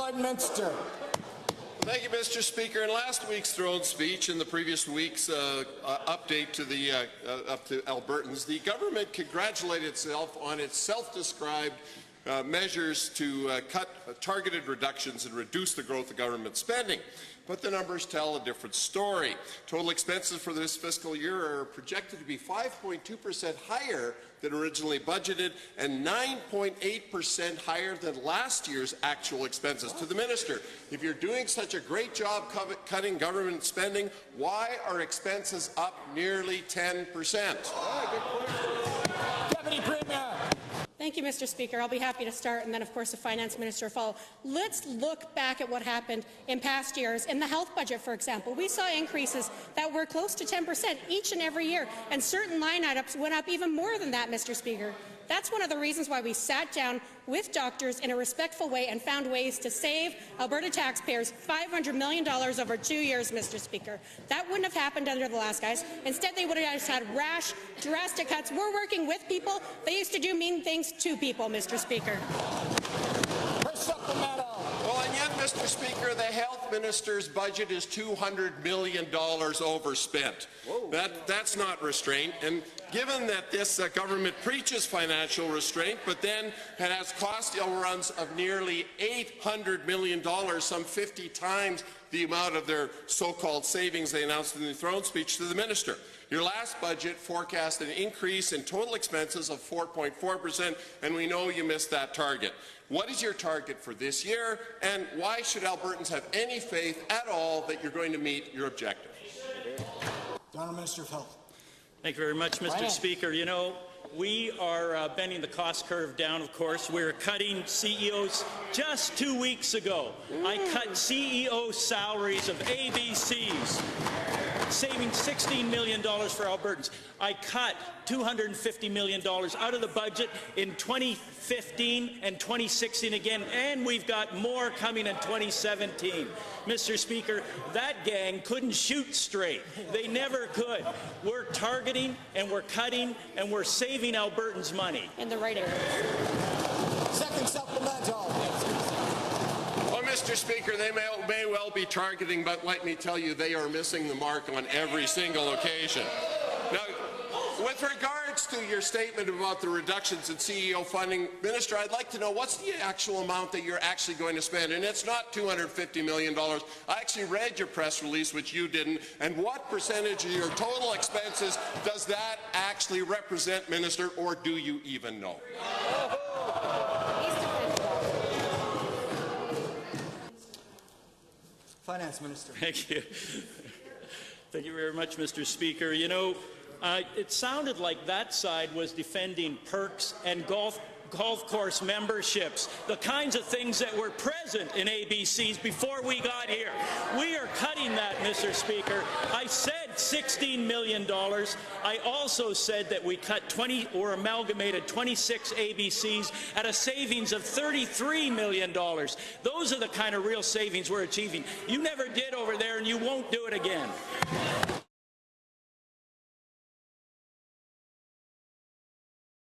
Vermilion-Lloydminster. Thank you, Mr. Speaker. In last week's throne speech and the previous week's update to the up to Albertans, the government congratulated itself on its self-described measures to cut targeted reductions and reduce the growth of government spending. But the numbers tell a different story. Total expenses for this fiscal year are projected to be 5.2% higher than originally budgeted and 9.8% higher than last year's actual expenses. To the minister, if you're doing such a great job cutting government spending, why are expenses up nearly 10%? Deputy Premier. Thank you, Mr. Speaker. I'll be happy to start, and then, of course, the Finance Minister will follow. Let's look back at what happened in past years. In the health budget, for example, we saw increases that were close to 10% each and every year, and certain line items went up even more than that, Mr. Speaker. That's one of the reasons why we sat down with doctors in a respectful way and found ways to save Alberta taxpayers $500 million over 2 years, Mr. Speaker. That wouldn't have happened under the last guys. Instead, they would have just had rash, drastic cuts. We're working with people. They used to do mean things to people, Mr. Speaker. Well, and yet, Mr. Speaker, the health minister's budget is $200 million overspent. That's not restraint. And given that this government preaches financial restraint, but then has cost overruns of nearly $800 million, some 50 times the amount of their so-called savings they announced in the throne speech to the minister. Your last budget forecast an increase in total expenses of 4.4%, and we know you missed that target. What is your target for this year, and why should Albertans have any faith at all that you're going to meet your objective? The Honourable Minister of Health. Thank you very much, Mr. Speaker. You know, we are bending the cost curve down, of course. We're cutting CEOs. Just 2 weeks ago, I cut CEO salaries of ABCs, saving $16 million for Albertans. I cut $250 million out of the budget in 2015 and 2016 again, and we've got more coming in 2017. Mr. Speaker, that gang couldn't shoot straight. They never could. We're targeting and we're cutting and we're saving Albertans money. In the right area. Second supplemental. Well, Mr. Speaker, they may well be targeting, but let me tell you, they are missing the mark on every single occasion. Now, with regards to your statement about the reductions in CEO funding, Minister, I'd like to know what's the actual amount that you're actually going to spend, and it's not $250 million. I actually read your press release, which you didn't, and what percentage of your total expenses does that actually represent, Minister, or do you even know? Finance Minister. Thank you. Thank you very much, Mr. Speaker. You know, it sounded like that side was defending perks and golf course memberships, the kinds of things that were present in ABCs before we got here. We are cutting that, Mr. Speaker. I said $16 million. I also said that we cut 20 or amalgamated 26 ABCs at a savings of $33 million. Those are the kind of real savings we're achieving. You never did over there, and you won't do it again.